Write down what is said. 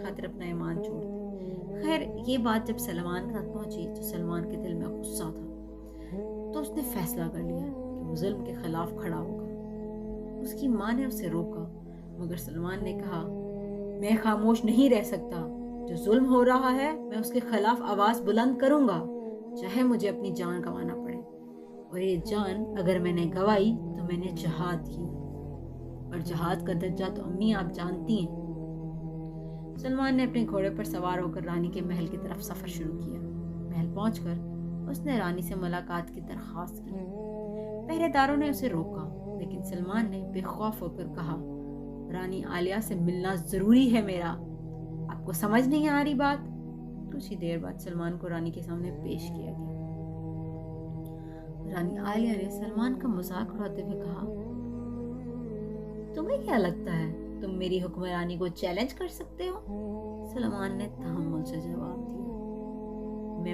خاطر اپنا ایمان چھوڑ دے۔ خیر یہ بات جب سلمان کے ساتھ پہنچی تو سلمان کے دل میں غصہ تھا، تو اس نے فیصلہ کر لیا کہ وہ ظلم کے خلاف کھڑا ہوگا۔ اس کی ماں نے اسے روکا، مگر سلمان نے کہا میں خاموش نہیں رہ سکتا، جو ظلم ہو رہا ہے میں اس کے خلاف آواز بلند کروں گا، چاہے مجھے اپنی جان گنوانا پڑے، اور یہ جان اگر میں نے گنوائی تو میں نے جہاد کی، اور جہاد کا درجہ تو امی آپ جانتی ہیں۔ سلمان نے اپنے گھوڑے پر سوار ہو کر رانی کے محل کی طرف سفر شروع کیا۔ محل پہنچ کر اس نے رانی سے ملاقات کی درخواست کی۔ پہرے داروں نے اسے روکا، لیکن سلمان نے بے خوف ہو کر کہا رانی عالیہ سے ملنا ضروری ہے میرا، آپ کو سمجھ نہیں آ رہی بات؟ کچھ ہی دیر بعد سلمان کو رانی کے سامنے پیش کیا گیا۔ رانی عالیہ نے سلمان کا مذاق اڑاتے ہوئے کہا تمہیں کیا لگتا ہے تم میری حکمرانی کو چیلنج کر سکتے ہو؟ سلمان نے تحمل سے جواب دیا میں